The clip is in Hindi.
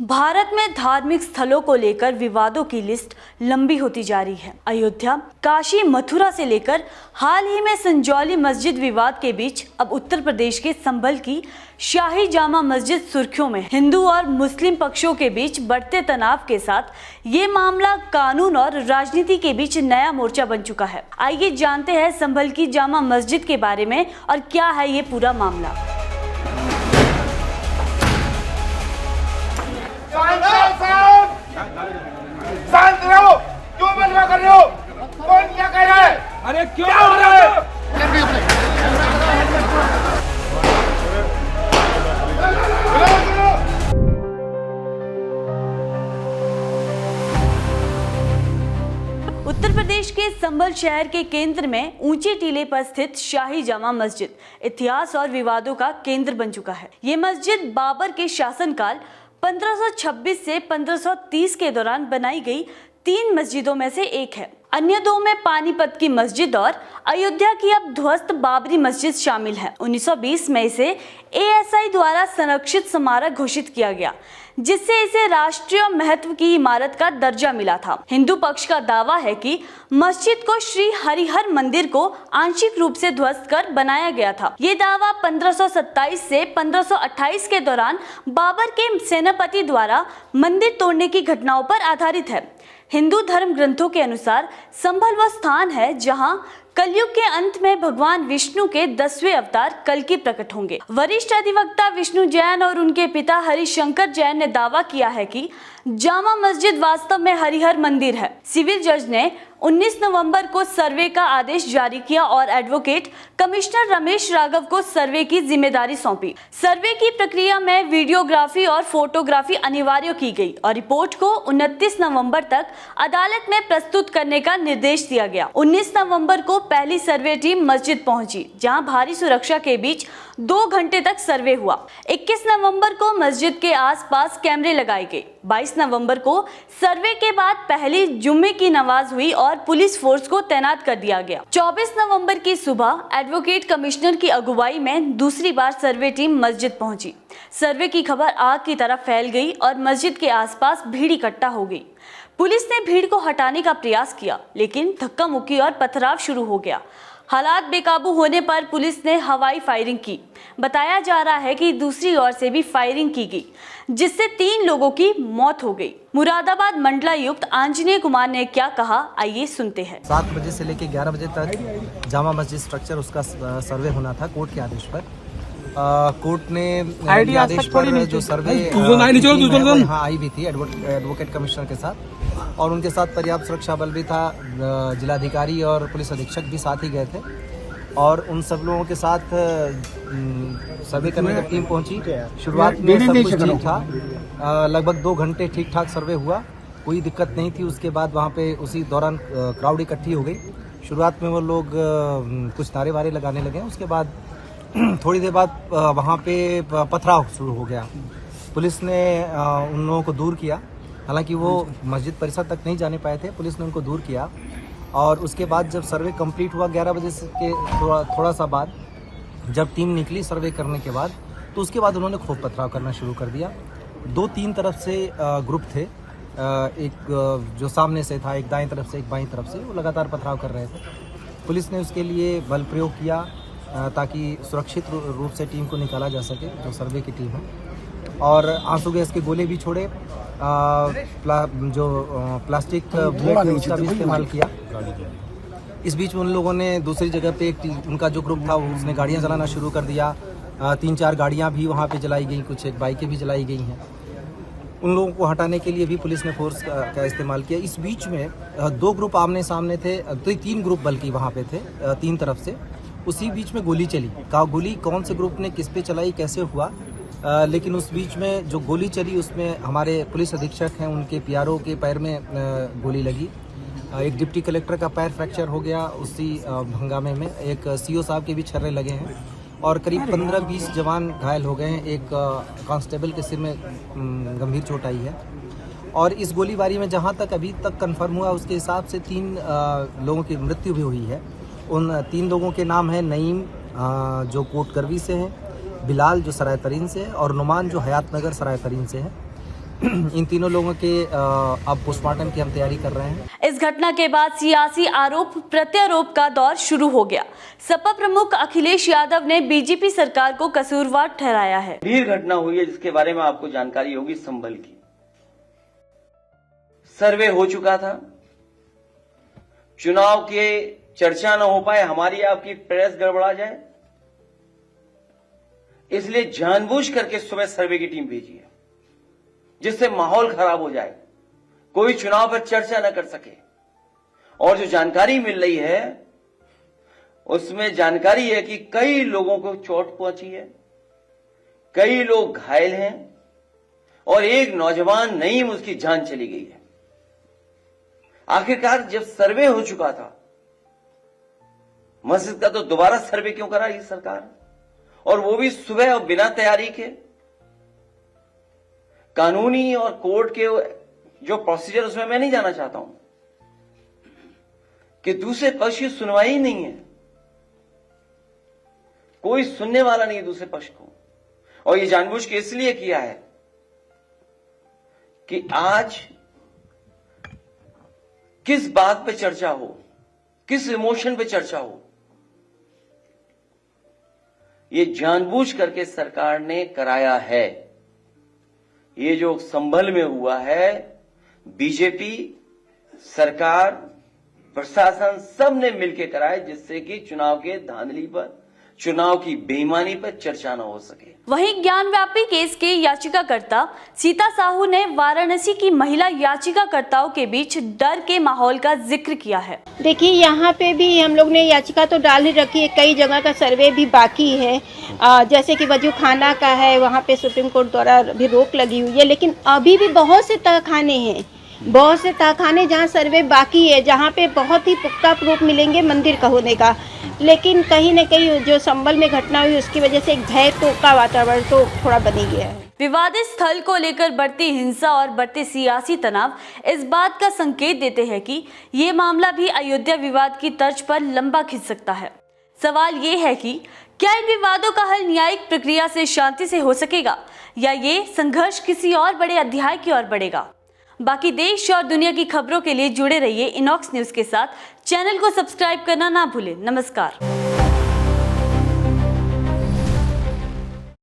भारत में धार्मिक स्थलों को लेकर विवादों की लिस्ट लंबी होती जा रही है। अयोध्या, काशी, मथुरा से लेकर हाल ही में संजौली मस्जिद विवाद के बीच अब उत्तर प्रदेश के संभल की शाही जामा मस्जिद सुर्खियों में। हिंदू और मुस्लिम पक्षों के बीच बढ़ते तनाव के साथ ये मामला कानून और राजनीति के बीच नया मोर्चा बन चुका है। आइए जानते हैं संभल की जामा मस्जिद के बारे में और क्या है ये पूरा मामला। शांत रहो, क्यों बदला कर रहे हो? कौन क्या कह रहा है? अरे क्यों हो रहा है? उत्तर प्रदेश के संभल शहर के केंद्र में ऊंचे टीले पर स्थित शाही जामा मस्जिद इतिहास और विवादों का केंद्र बन चुका है। ये मस्जिद बाबर के शासनकाल 1526 से 1530 के दौरान बनाई गई 3 मस्जिदों में से एक है। अन्य 2 में पानीपत की मस्जिद और अयोध्या की अब ध्वस्त बाबरी मस्जिद शामिल है। 1920 में इसे एएसआई द्वारा संरक्षित स्मारक घोषित किया गया, जिससे इसे राष्ट्रीय महत्व की इमारत का दर्जा मिला था। हिंदू पक्ष का दावा है कि मस्जिद को श्री हरिहर मंदिर को आंशिक रूप से ध्वस्त कर बनाया गया था। ये दावा 1527 से 1528 के दौरान बाबर के सेनापति द्वारा मंदिर तोड़ने की घटनाओं पर आधारित है। हिंदू धर्म ग्रंथों के अनुसार संभल वह स्थान है जहां कलयुग के अंत में भगवान विष्णु के 10वें अवतार कल्कि प्रकट होंगे। वरिष्ठ अधिवक्ता विष्णु जैन और उनके पिता हरिशंकर जैन ने दावा किया है कि जामा मस्जिद वास्तव में हरिहर मंदिर है। सिविल जज ने 19 नवंबर को सर्वे का आदेश जारी किया और एडवोकेट कमिश्नर रमेश राघव को सर्वे की जिम्मेदारी सौंपी। सर्वे की प्रक्रिया में वीडियोग्राफी और फोटोग्राफी अनिवार्य की गई और रिपोर्ट को 29 नवंबर तक अदालत में प्रस्तुत करने का निर्देश दिया गया। 19 नवंबर को पहली सर्वे टीम मस्जिद पहुंची, जहां भारी सुरक्षा के बीच 2 घंटे तक सर्वे हुआ। 21 नवंबर को मस्जिद के आसपास कैमरे लगाए गए। 22 नवंबर को सर्वे के बाद पहली जुम्मे की नमाज हुई और पुलिस फोर्स को तैनात कर दिया गया। 24 नवंबर की सुबह एडवोकेट कमिश्नर की अगुवाई में दूसरी बार सर्वे टीम मस्जिद पहुंची। सर्वे की खबर आग की तरह फैल गई और मस्जिद के आसपास भीड़ इकट्ठा हो गई। पुलिस ने भीड़ को हटाने का प्रयास किया, लेकिन धक्का मुक्की और पथराव शुरू हो गया। हालात बेकाबू होने पर पुलिस ने हवाई फायरिंग की। बताया जा रहा है कि दूसरी ओर से भी फायरिंग की गई, जिससे 3 लोगों की मौत हो गई। मुरादाबाद मंडलायुक्त आंजनेय कुमार ने क्या कहा, आइए सुनते हैं। 7 बजे से लेकर 11 बजे तक जामा मस्जिद स्ट्रक्चर उसका सर्वे होना था कोर्ट के आदेश पर। कोर्ट ने आदेश पर जो सर्वे यहाँ आई भी थी एडवोकेट कमिश्नर के साथ, और उनके साथ पर्याप्त सुरक्षा बल भी था। जिलाधिकारी और पुलिस अधीक्षक भी साथ ही गए थे और उन सब लोगों के साथ सर्वे करने की टीम पहुंची। शुरुआत में सब कुछ ठीक था, लगभग 2 घंटे ठीक ठाक सर्वे हुआ, कोई दिक्कत नहीं थी। उसके बाद वहाँ पे उसी दौरान क्राउड इकट्ठी हो गई। शुरुआत में वो लोग कुछ नारे वारे लगाने लगे, उसके बाद थोड़ी देर बाद वहाँ पे पथराव शुरू हो गया। पुलिस ने उन लोगों को दूर किया, हालांकि वो मस्जिद परिसर तक नहीं जाने पाए थे। पुलिस ने उनको दूर किया और उसके बाद जब सर्वे कंप्लीट हुआ 11 बजे के थोड़ा सा बाद, जब टीम निकली सर्वे करने के बाद, तो उसके बाद उन्होंने खूब पथराव करना शुरू कर दिया। 2-3 तरफ से ग्रुप थे, एक जो सामने से था, एक दाएं तरफ से, एक बाईं तरफ से, वो लगातार पथराव कर रहे थे। पुलिस ने उसके लिए बल प्रयोग किया ताकि सुरक्षित रूप से टीम को निकाला जा सके, जो सर्वे की टीम है, और आंसू गैस के गोले भी छोड़े, जो प्लास्टिक बुलेट है उसका भी इस्तेमाल किया। इस बीच में उन लोगों ने दूसरी जगह पे उनका जो ग्रुप था उसने गाड़ियां जलाना शुरू कर दिया। 3-4 गाड़ियां भी वहां पे जलाई गई, कुछ एक बाइकें भी जलाई गई हैं। उन लोगों को हटाने के लिए भी पुलिस ने फोर्स का इस्तेमाल किया। इस बीच में 2 ग्रुप आमने सामने थे, तो 3 ग्रुप बल्कि वहाँ पे थे 3 तरफ से। उसी बीच में गोली चली। गोली कौन से ग्रुप ने किस पे चलाई, कैसे हुआ, लेकिन उस बीच में जो गोली चली उसमें हमारे पुलिस अधीक्षक हैं, उनके पीआरओ के पैर में गोली लगी। एक डिप्टी कलेक्टर का पैर फ्रैक्चर हो गया उसी हंगामे में। एक सीओ साहब के भी छर्रे लगे हैं और करीब 15-20 जवान घायल हो गए हैं। एक कांस्टेबल के सिर में गंभीर चोट आई है। और इस गोलीबारी में जहां तक अभी तक कंफर्म हुआ उसके हिसाब से 3 लोगों की मृत्यु भी हुई है। उन 3 लोगों के नाम है नईम जो कोट करवी से है, बिलाल जो सराय तरीन से है, और नुमान जो हयात नगर सराय तरीन से है। इन तीनों लोगों के अब पोस्टमार्टम की हम तैयारी कर रहे हैं। इस घटना के बाद सियासी आरोप प्रत्यारोप का दौर शुरू हो गया। सपा प्रमुख अखिलेश यादव ने बीजेपी सरकार को कसूरवार ठहराया है। गंभीर घटना हुई है जिसके बारे में आपको जानकारी होगी। संभल की सर्वे हो चुका था, चुनाव के चर्चा न हो पाए, हमारी आपकी प्रेस गड़बड़ा जाए, इसलिए जानबूझ करके सुबह सर्वे की टीम भेजी है जिससे माहौल खराब हो जाए, कोई चुनाव पर चर्चा न कर सके। और जो जानकारी मिल रही है उसमें जानकारी है कि कई लोगों को चोट पहुंची है, कई लोग घायल हैं और एक नौजवान नईम उसकी जान चली गई है। आखिरकार जब सर्वे हो चुका था मस्जिद का, तो दोबारा सर्वे क्यों करा ये सरकार, और वो भी सुबह और बिना तैयारी के। कानूनी और कोर्ट के जो प्रोसीजर उसमें मैं नहीं जाना चाहता हूं कि दूसरे पक्ष की सुनवाई ही नहीं है, कोई सुनने वाला नहीं है दूसरे पक्ष को। और ये जानबूझ के इसलिए किया है कि आज किस बात पे चर्चा हो, किस इमोशन पे चर्चा हो, ये जानबूझ करके सरकार ने कराया है। ये जो संभल में हुआ है, बीजेपी सरकार प्रशासन सब ने मिलकर कराया जिससे कि चुनाव के धांधली पर, चुनाव की बेईमानी पर चर्चा न हो सके। वहीं ज्ञानव्यापी केस के याचिकाकर्ता सीता साहू ने वाराणसी की महिला याचिकाकर्ताओं के बीच डर के माहौल का जिक्र किया है। देखिए, यहाँ पे भी हम लोग ने याचिका तो डाल ही रखी है, कई जगह का सर्वे भी बाकी है। जैसे कि वजू खाना का है, वहाँ पे सुप्रीम कोर्ट द्वारा भी रोक लगी हुई है, लेकिन अभी भी बहुत से तहखाने हैं, बहुत से तहखाने जहाँ सर्वे बाकी है, जहाँ पे बहुत ही पुख्ता प्रूफ मिलेंगे मंदिर का होने का। लेकिन कहीं न कहीं जो संभल में घटना हुई उसकी वजह से एक भय तो का वातावरण तो थोड़ा बन ही गया है। विवादित स्थल को लेकर बढ़ती हिंसा और बढ़ते सियासी तनाव इस बात का संकेत देते हैं कि ये मामला भी अयोध्या विवाद की तर्ज पर लंबा खिंच सकता है। सवाल ये है कि क्या इन विवादों का हल न्यायिक प्रक्रिया से शांति से हो सकेगा या ये संघर्ष किसी और बड़े अध्याय की ओर बढ़ेगा। बाकी देश और दुनिया की खबरों के लिए जुड़े रहिए इनॉक्स न्यूज के साथ। चैनल को सब्सक्राइब करना ना भूलें। नमस्कार।